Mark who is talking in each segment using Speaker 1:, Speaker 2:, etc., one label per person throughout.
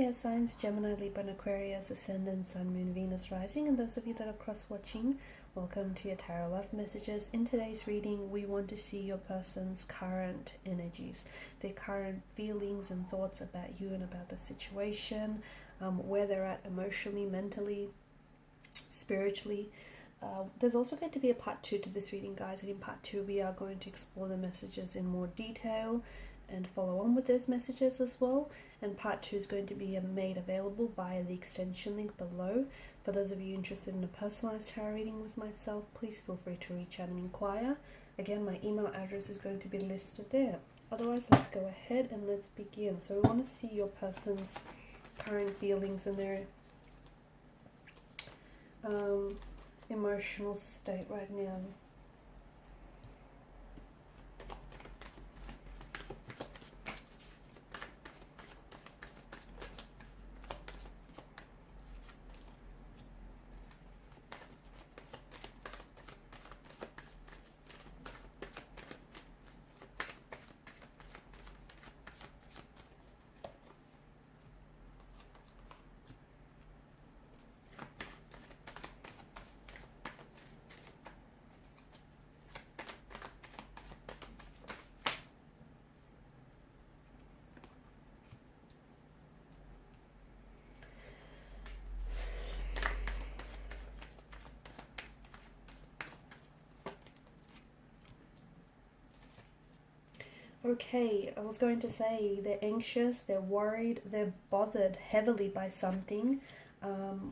Speaker 1: air signs, Gemini, Libra, and Aquarius, Ascendant, Sun, Moon, Venus, Rising, and those of you that are cross-watching, welcome to your Tarot Love Messages. In today's reading, we want to see your person's current energies, their current feelings and thoughts about you and about the situation, where they're at emotionally, mentally, spiritually. There's also going to be a part 2 to this reading, guys, and in part 2 we are going to explore the messages in more detail and follow on with those messages as well. And part 2 is going to be made available via the extension link below. For those of you interested in a personalized tarot reading with myself, please feel free to reach out and inquire. Again, my email address is going to be listed there. Otherwise, let's go ahead and let's begin. So we want to see your person's current feelings and their emotional state right now. Okay, I was going to say they're anxious, they're worried, they're bothered heavily by something. And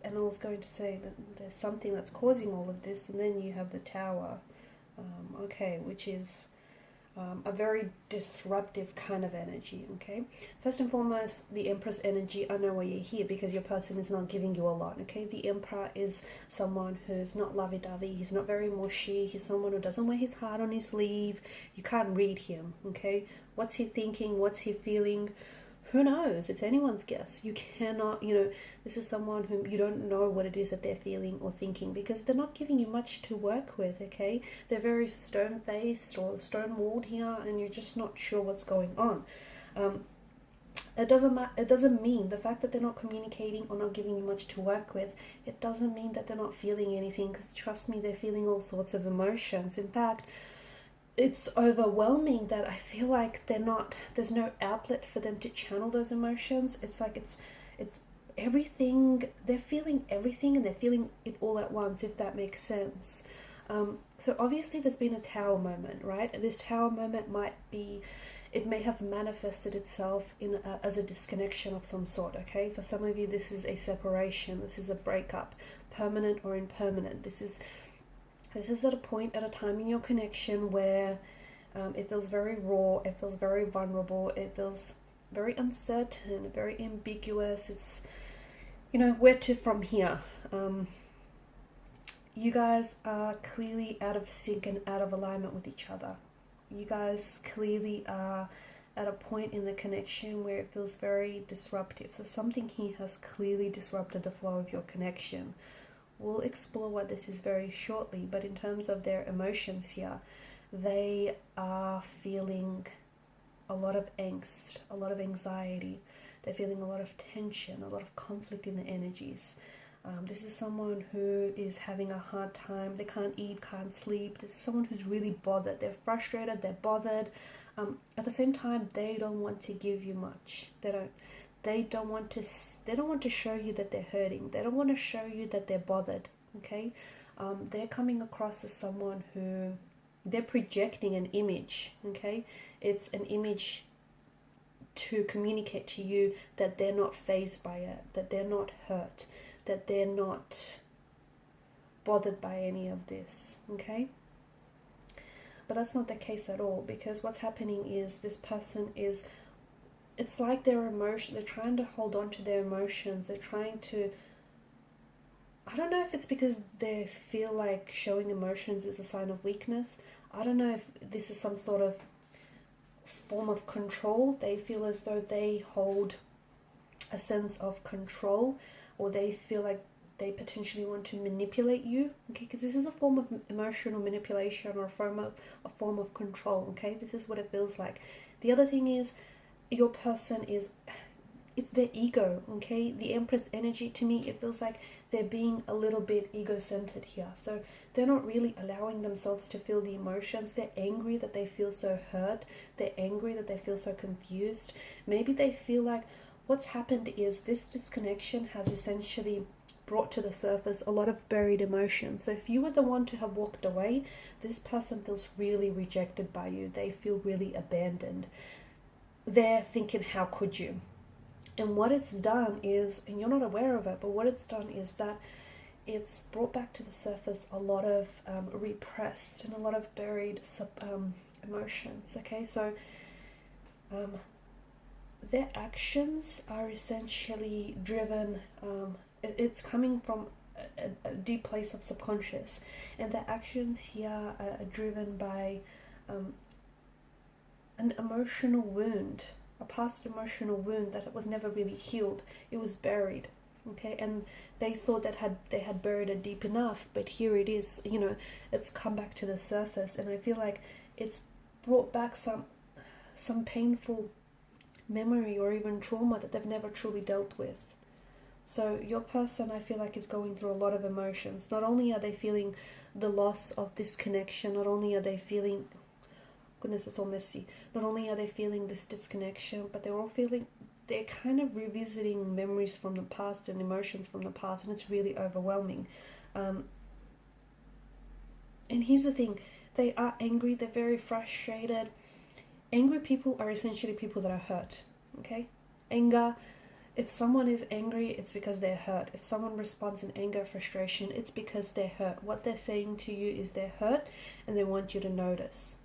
Speaker 1: I was going to say that there's something that's causing all of this, and then you have the Tower, okay, which is a very disruptive kind of energy, okay? First and foremost, the Empress energy, I know why you're here, because your person is not giving you a lot, okay? The Emperor is someone who's not lovey-dovey, he's not very mushy, he's someone who doesn't wear his heart on his sleeve. You can't read him, okay? What's he thinking? What's he feeling? Who knows? It's anyone's guess. You cannot, this is someone whom you don't know what it is that they're feeling or thinking, because they're not giving you much to work with, okay? They're very stone-faced or stone-walled here, and you're just not sure what's going on. It doesn't mean the fact that they're not communicating or not giving you much to work with, it doesn't mean that they're not feeling anything, because trust me, they're feeling all sorts of emotions. In fact, it's overwhelming that I feel like there's no outlet for them to channel those emotions. It's like it's everything, they're feeling everything and they're feeling it all at once, if that makes sense. So obviously there's been a Tower moment, right? This Tower moment it may have manifested itself as a disconnection of some sort, okay? For some of you, this is a separation, this is a breakup, permanent or impermanent. This is at a point, at a time in your connection where it feels very raw, it feels very vulnerable, it feels very uncertain, very ambiguous. It's, where to from here? You guys are clearly out of sync and out of alignment with each other. You guys clearly are at a point in the connection where it feels very disruptive. So something here has clearly disrupted the flow of your connection. We'll explore what this is very shortly, but in terms of their emotions here, they are feeling a lot of angst, a lot of anxiety. They're feeling a lot of tension, a lot of conflict in the energies. This is someone who is having a hard time. They can't eat, can't sleep. This is someone who's really bothered. They're frustrated, they're bothered. At the same time, they don't want to give you much. They don't want to show you that they're hurting. They don't want to show you that they're bothered, okay? They're coming across as someone who, they're projecting an image, okay? It's an image to communicate to you that they're not fazed by it, that they're not hurt, that they're not bothered by any of this, okay? But that's not the case at all, because what's happening is this person is, it's like they're trying to hold on to their emotions. They're trying to, I don't know if it's because they feel like showing emotions is a sign of weakness. I don't know if this is some sort of form of control. They feel as though they hold a sense of control, or they feel like they potentially want to manipulate you, okay? Because this is a form of emotional manipulation or a form of control, okay? This is what it feels like. The other thing is, your person is, it's their ego, okay? The Empress energy, to me, it feels like they're being a little bit ego-centered here. So they're not really allowing themselves to feel the emotions. They're angry that they feel so hurt. They're angry that they feel so confused. Maybe they feel like what's happened is this disconnection has essentially brought to the surface a lot of buried emotions. So if you were the one to have walked away, this person feels really rejected by you. They feel really abandoned. They're thinking, how could you? And what it's done is, and you're not aware of it, but what it's done is that it's brought back to the surface a lot of repressed and a lot of buried emotions. Okay, so their actions are essentially driven, it's coming from a deep place of subconscious, and their actions here are driven by an emotional wound, a past emotional wound that was never really healed. It was buried, okay, and they thought that they had buried it deep enough, but here it is, you know, it's come back to the surface. And I feel like it's brought back some painful memory or even trauma that they've never truly dealt with. So your person, I feel like, is going through a lot of emotions. Not only are they feeling the loss of this connection, not only are they feeling, goodness, it's all messy, not only are they feeling this disconnection, but they're kind of revisiting memories from the past and emotions from the past, and it's really overwhelming. And here's the thing, they are angry, they're very frustrated. Angry people are essentially people that are hurt, okay? Anger, if someone is angry, it's because they're hurt. If someone responds in anger, frustration, it's because they're hurt. What they're saying to you is they're hurt, and they want you to notice.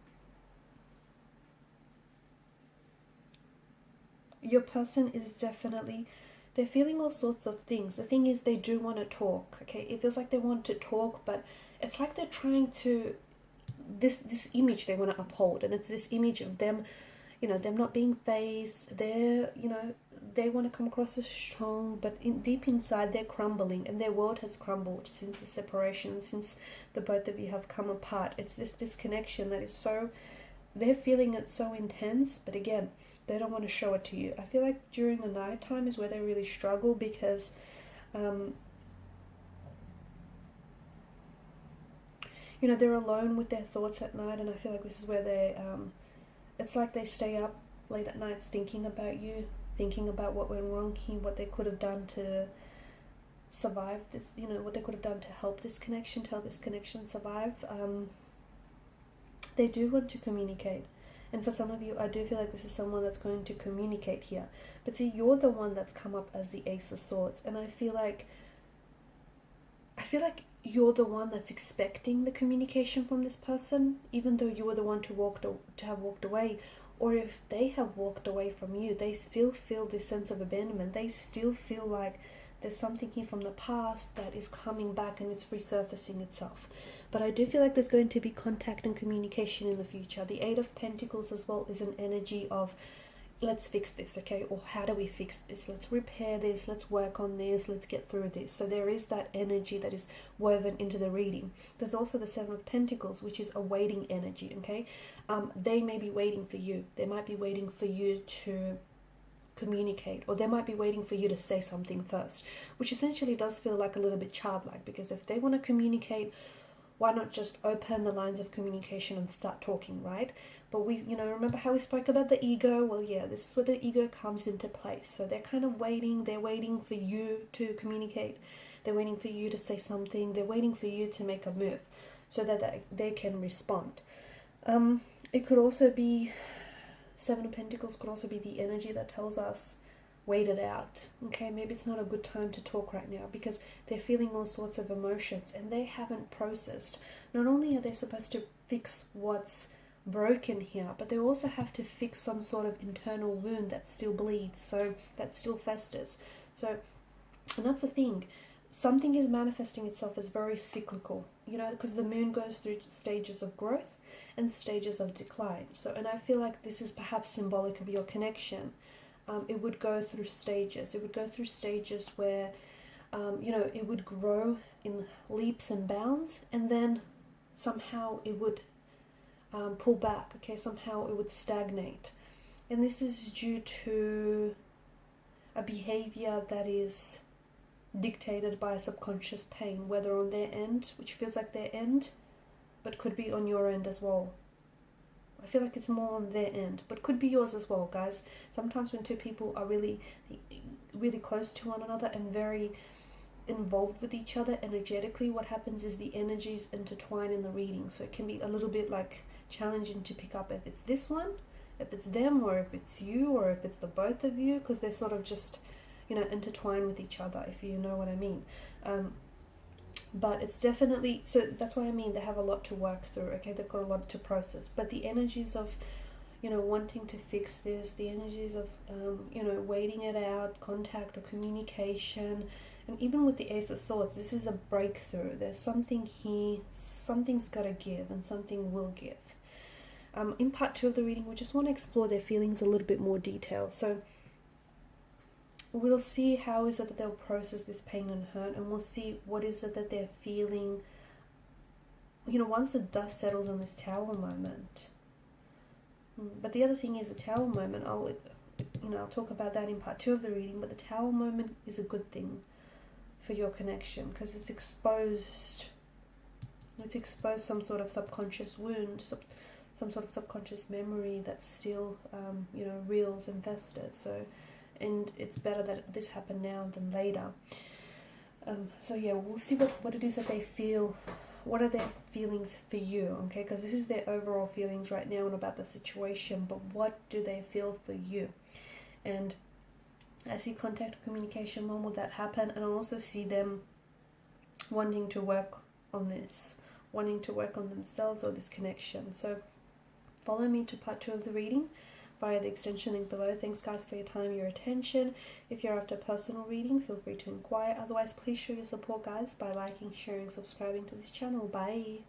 Speaker 1: Your person is definitely, they're feeling all sorts of things. The thing is, they do want to talk, okay? It feels like they want to talk, but it's like they're trying to, this image they want to uphold, and it's this image of them, you know, them not being phased. They're, you know, they want to come across as strong, but deep inside they're crumbling, and their world has crumbled since the separation, since the both of you have come apart. It's this disconnection that is so, they're feeling it so intense, but again, they don't want to show it to you. I feel like during the night time is where they really struggle, because you know, they're alone with their thoughts at night, and I feel like this is where they it's like they stay up late at nights thinking about you, thinking about what went wrong here, what they could have done to survive this, you know, what they could have done to help this connection, survive. They do want to communicate. And for some of you, I do feel like this is someone that's going to communicate here. But see, you're the one that's come up as the Ace of Swords. And I feel like you're the one that's expecting the communication from this person, even though you were the one to have walked away. Or if they have walked away from you, they still feel this sense of abandonment. They still feel like there's something here from the past that is coming back and it's resurfacing itself. But I do feel like there's going to be contact and communication in the future. The Eight of Pentacles as well is an energy of, let's fix this, okay? Or how do we fix this? Let's repair this, let's work on this, let's get through this. So there is that energy that is woven into the reading. There's also the Seven of Pentacles, which is a waiting energy, okay? They may be waiting for you. They might be waiting for you to communicate, or they might be waiting for you to say something first, which essentially does feel like a little bit childlike, because if they want to communicate, why not just open the lines of communication and start talking, right? But we, you know, remember how we spoke about the ego? Well, yeah, this is where the ego comes into place. So they're kind of waiting. They're waiting for you to communicate. They're waiting for you to say something. They're waiting for you to make a move so that they can respond. It could also be, Seven of Pentacles could also be the energy that tells us, wait it out, okay? Maybe it's not a good time to talk right now, because they're feeling all sorts of emotions and they haven't processed. Not only are they supposed to fix what's broken here, but they also have to fix some sort of internal wound that still bleeds, so that still festers. So, and that's the thing, something is manifesting itself as very cyclical, you know, because the moon goes through stages of growth and stages of decline. So, and I feel like this is perhaps symbolic of your connection. It would go through stages. It would go through stages where, you know, it would grow in leaps and bounds, and then somehow it would pull back, okay? Somehow it would stagnate. And this is due to a behavior that is dictated by a subconscious pain, whether on their end, which feels like their end, but could be on your end as well. I feel like it's more on their end, but could be yours as well, guys. Sometimes when two people are really close to one another and very involved with each other energetically, what happens is the energies intertwine in the reading. So it can be a little bit like challenging to pick up if it's this one, if it's them, or if it's you, or if it's the both of you, because they're sort of just, you know, intertwined with each other, if you know what I mean. But it's definitely, so that's what I mean, they have a lot to work through, okay? They've got a lot to process. But the energies of, you know, wanting to fix this, the energies of, you know, waiting it out, contact or communication, and even with the Ace of Swords, this is a breakthrough. There's something here, something's got to give, and something will give. In part 2 of the reading, we just want to explore their feelings a little bit more detail. So we'll see how is it that they'll process this pain and hurt, and we'll see what is it that they're feeling, you know, once the dust settles on this Tower moment. But the other thing is the Tower moment, I'll talk about that in part 2 of the reading, but the Tower moment is a good thing for your connection, because it's exposed some sort of subconscious wound, some sort of subconscious memory that's still, you know, reels and festered. So, and it's better that this happened now than later. So yeah, we'll see what it is that they feel. What are their feelings for you, okay? Because this is their overall feelings right now and about the situation, but what do they feel for you? And I see contact or communication. When will that happen? And I also see them wanting to work on this, wanting to work on themselves or this connection. So follow me to part 2 of the reading via the extension link below. Thanks guys for your time, your attention. If you're after a personal reading, feel free to inquire. Otherwise, please show your support, guys, by liking, sharing, subscribing to this channel. Bye.